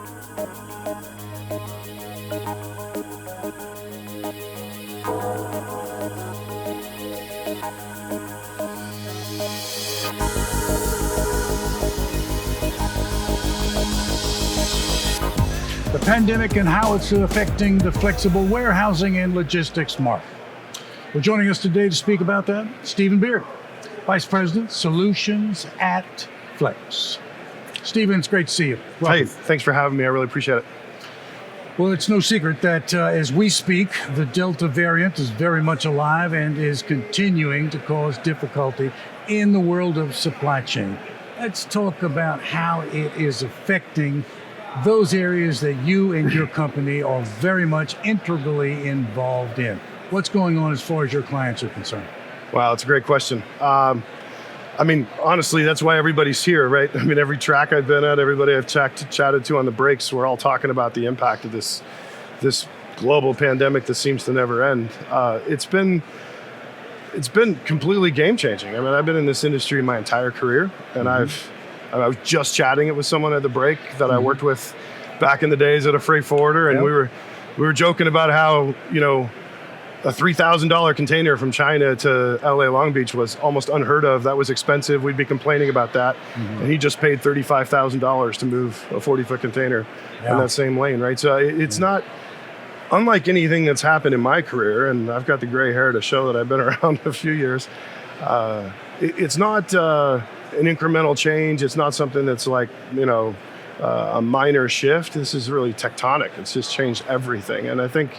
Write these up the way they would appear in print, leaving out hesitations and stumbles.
The pandemic and how it's affecting the flexible warehousing and logistics market. Well, joining us today to speak about that, Stephen Beard, Vice President, Solutions at Flexe. Stephen, it's great to see you. Welcome. Hey, thanks for having me. I really appreciate it. Well, it's no secret that as we speak, the Delta variant is very much alive and is continuing to cause difficulty in the world of supply chain. Let's talk about how it is affecting those areas that you and your company are very much integrally involved in. What's going on as far as your clients are concerned? Wow, it's a great question. Honestly, that's why everybody's here, right? Every track I've been at, everybody I've chatted to on the breaks, we're all talking about the impact of this global pandemic that seems to never end. It's been completely game changing. I've been in this industry my entire career, and I was just chatting it with someone at the break that I worked with back in the days at a freight forwarder, and we were joking about how, a $3,000 container from China to LA Long Beach was almost unheard of. That was expensive. We'd be complaining about that. And he just paid $35,000 to move a 40-foot container in that same lane, right? So it's not unlike anything that's happened in my career, and I've got the gray hair to show that I've been around a few years. It's not an incremental change. It's not something that's like, a minor shift. This is really tectonic. It's just changed everything. And I think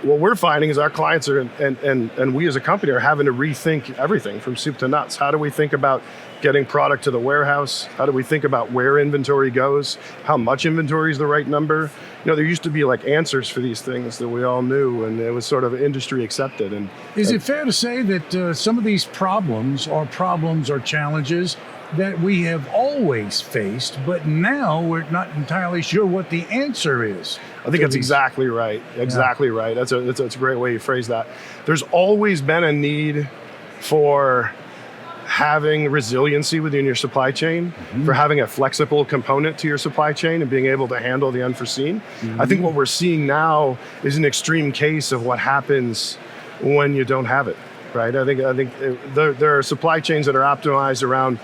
what we're finding is our clients are, and we as a company are having to rethink everything from soup to nuts. How do we think about getting product to the warehouse? How do we think about where inventory goes? How much inventory is the right number? There used to be like answers for these things that we all knew, and it was sort of industry accepted. And is it fair to say that some of these problems or challenges that we have always faced, but now we're not entirely sure what the answer is? I think that's exactly right. Exactly right. That's a great way you phrase that. There's always been a need for having resiliency within your supply chain, for having a flexible component to your supply chain and being able to handle the unforeseen. I think what we're seeing now is an extreme case of what happens when you don't have it, right? I think there are supply chains that are optimized around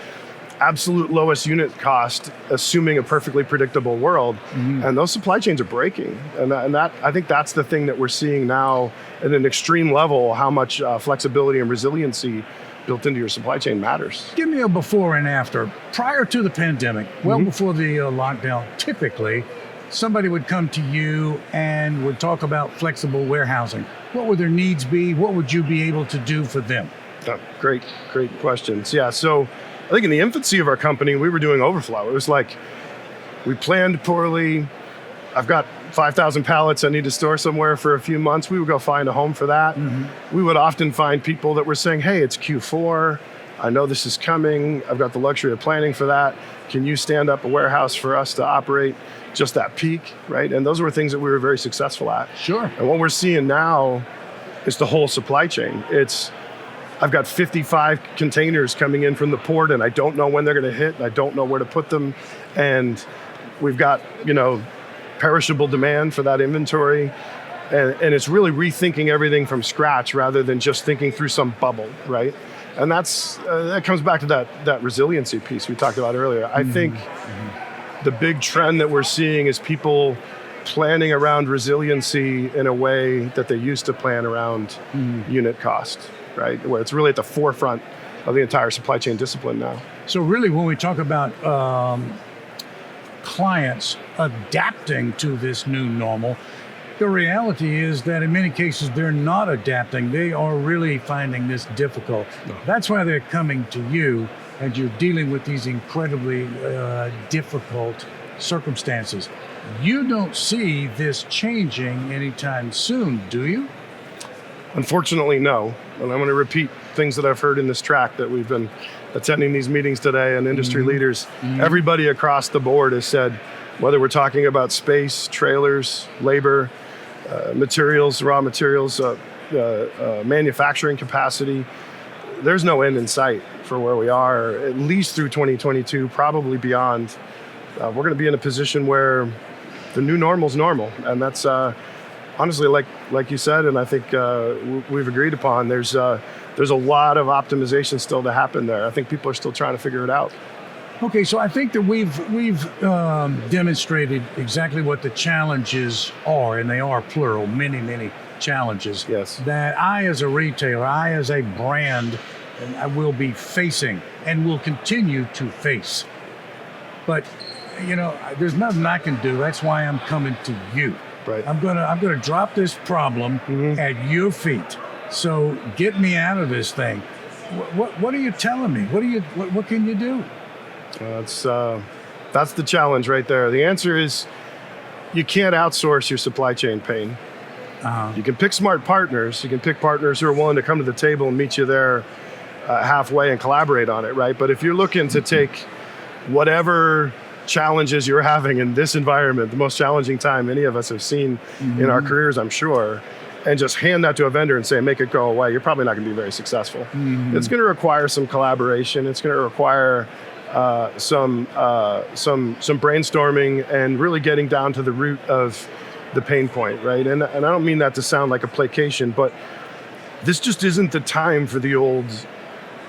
absolute lowest unit cost, assuming a perfectly predictable world, and those supply chains are breaking. And that I think that's the thing that we're seeing now at an extreme level, how much flexibility and resiliency built into your supply chain matters. Give me a before and after. Prior to the pandemic, well before the lockdown, typically somebody would come to you and would talk about flexible warehousing. What would their needs be? What would you be able to do for them? Great questions. Yeah, so I think in the infancy of our company, we were doing overflow. It was like we planned poorly. I've got 5,000 pallets I need to store somewhere for a few months. We would go find a home for that. We would often find people that were saying, hey, it's Q4. I know this is coming. I've got the luxury of planning for that. Can you stand up a warehouse for us to operate just that peak, right? And those were things that we were very successful at. Sure. And what we're seeing now is the whole supply chain. I've got 55 containers coming in from the port, and I don't know when they're going to hit, and I don't know where to put them. And we've got, perishable demand for that inventory. And it's really rethinking everything from scratch rather than just thinking through some bubble, right? And that comes back to that resiliency piece we talked about earlier. I think the big trend that we're seeing is people planning around resiliency in a way that they used to plan around unit cost, right? Where it's really at the forefront of the entire supply chain discipline now. So really, when we talk about clients adapting to this new normal, the reality is that in many cases, they're not adapting. They are really finding this difficult. No. That's why they're coming to you, and you're dealing with these incredibly difficult circumstances. You don't see this changing anytime soon, do you? Unfortunately, no. And I'm going to repeat things that I've heard in this track that we've been attending these meetings today, and industry leaders. Everybody across the board has said, whether we're talking about space, trailers, labor, materials, raw materials, manufacturing capacity, there's no end in sight for where we are, at least through 2022, probably beyond we're going to be in a position where the new normal is normal, and that's honestly, like you said, and I think we've agreed upon. There's a lot of optimization still to happen there. I think people are still trying to figure it out. Okay, so I think that we've demonstrated exactly what the challenges are, and they are plural, many challenges. Yes. That I, as a retailer, I, as a brand, and I will be facing and will continue to face. But there's nothing I can do. That's why I'm coming to you. Right. I'm gonna drop this problem at your feet. So get me out of this thing. What are you telling me? What can you do? That's the challenge right there. The answer is you can't outsource your supply chain pain. You can pick smart partners. You can pick partners who are willing to come to the table and meet you there halfway and collaborate on it, right? But if you're looking to take whatever challenges you're having in this environment, the most challenging time any of us have seen in our careers, I'm sure, and just hand that to a vendor and say, make it go away, you're probably not going to be very successful. It's going to require some collaboration. It's going to require some brainstorming and really getting down to the root of the pain point, right? And I don't mean that to sound like a placation, but this just isn't the time for the old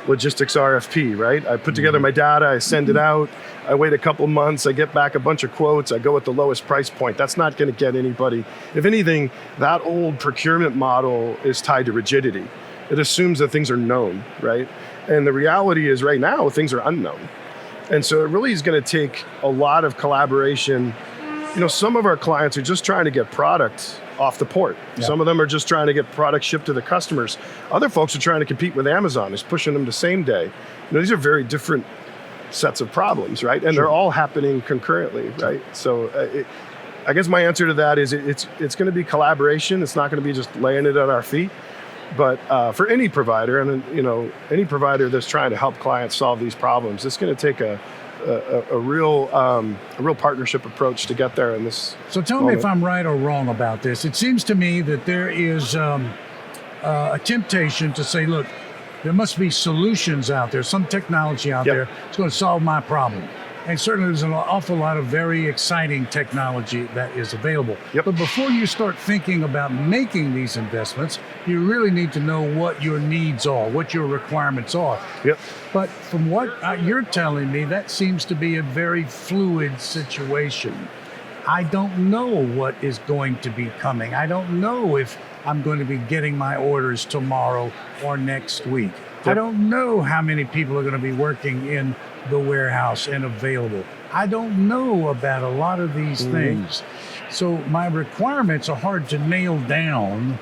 logistics RFP, right? I put together my data, I send it out, I wait a couple months, I get back a bunch of quotes, I go with the lowest price point. That's not going to get anybody. If anything, that old procurement model is tied to rigidity. It assumes that things are known, right? And the reality is right now, things are unknown. And so it really is going to take a lot of collaboration. Some of our clients are just trying to get product off the port. Yeah. Some of them are just trying to get product shipped to the customers. Other folks are trying to compete with Amazon, is pushing them to same day. These are very different sets of problems, right? And they're all happening concurrently, right? So I guess my answer to that is it's going to be collaboration. It's not going to be just laying it at our feet. But for any provider, and any provider that's trying to help clients solve these problems, it's going to take a real partnership approach to get there in this. So tell me if I'm right or wrong about this. It seems to me that there is a temptation to say, look, there must be solutions out there, some technology out there that's going to solve my problem. And certainly there's an awful lot of very exciting technology that is available. But before you start thinking about making these investments, you really need to know what your needs are, what your requirements are. But from what you're telling me, that seems to be a very fluid situation. I don't know what is going to be coming. I don't know if I'm going to be getting my orders tomorrow or next week. I don't know how many people are going to be working in the warehouse and available. I don't know about a lot of these things. So my requirements are hard to nail down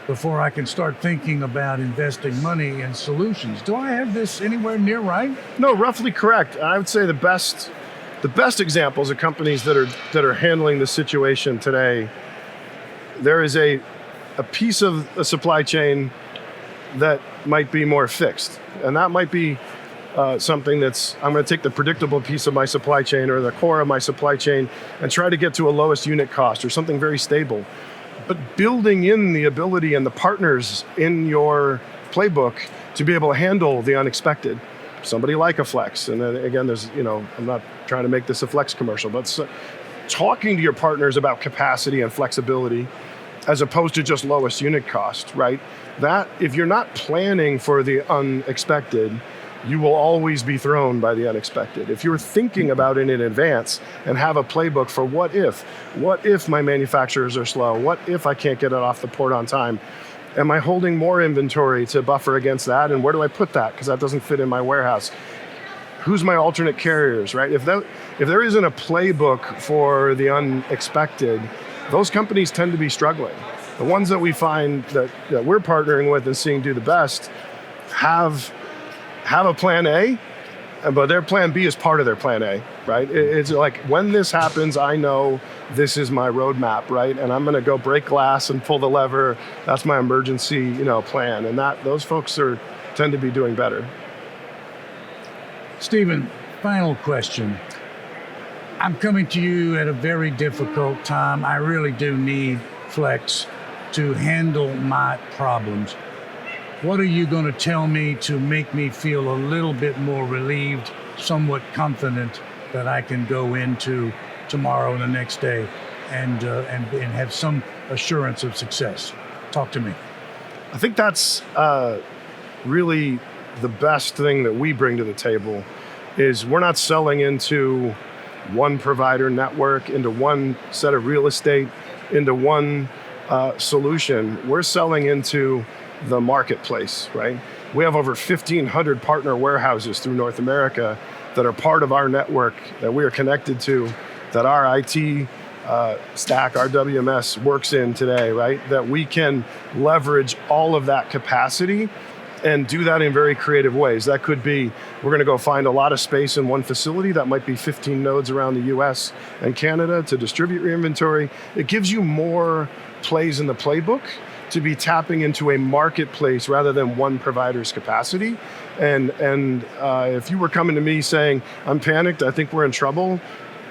before I can start thinking about investing money in solutions. Do I have this anywhere near right? No, roughly correct. I would say the best examples of companies that are handling the situation today, there is a piece of a supply chain that might be more fixed. And that might be something that's, I'm going to take the predictable piece of my supply chain or the core of my supply chain and try to get to a lowest unit cost or something very stable. But building in the ability and the partners in your playbook to be able to handle the unexpected. Somebody like a Flex. And then again, there's, I'm not trying to make this a Flex commercial, but talking to your partners about capacity and flexibility as opposed to just lowest unit cost, right? That, if you're not planning for the unexpected, you will always be thrown by the unexpected. If you're thinking about it in advance and have a playbook for what if my manufacturers are slow? What if I can't get it off the port on time? Am I holding more inventory to buffer against that? And where do I put that? Because that doesn't fit in my warehouse. Who's my alternate carriers, right? If there isn't a playbook for the unexpected, those companies tend to be struggling. The ones that we find that we're partnering with and seeing do the best have a plan A, but their plan B is part of their plan A, right? It's like, when this happens, I know this is my roadmap, right? And I'm going to go break glass and pull the lever. That's my emergency, plan. And those folks tend to be doing better. Stephen, final question. I'm coming to you at a very difficult time. I really do need Flex to handle my problems. What are you going to tell me to make me feel a little bit more relieved, somewhat confident that I can go into tomorrow and the next day and have some assurance of success? Talk to me. I think that's really the best thing that we bring to the table is we're not selling into one provider network, into one set of real estate, into one solution. We're selling into the marketplace, right? We have over 1,500 partner warehouses through North America that are part of our network that we are connected to, that our IT stack, our WMS works in today, right? That we can leverage all of that capacity and do that in very creative ways. That could be, we're going to go find a lot of space in one facility. That might be 15 nodes around the US and Canada to distribute your inventory. It gives you more plays in the playbook to be tapping into a marketplace rather than one provider's capacity. And if you were coming to me saying, I'm panicked, I think we're in trouble,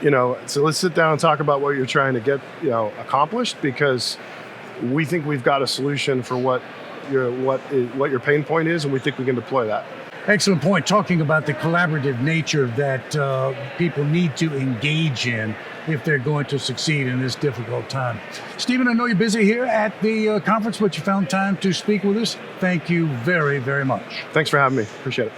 so let's sit down and talk about what you're trying to get, accomplished, because we think we've got a solution for what your pain point is, and we think we can deploy that. Excellent point. Talking about the collaborative nature that people need to engage in if they're going to succeed in this difficult time. Stephen, I know you're busy here at the conference, but you found time to speak with us. Thank you very, very much. Thanks for having me. Appreciate it.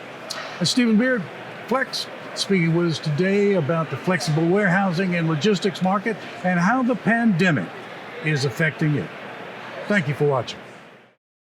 And Stephen Beard, Flex, speaking with us today about the flexible warehousing and logistics market and how the pandemic is affecting it. Thank you for watching.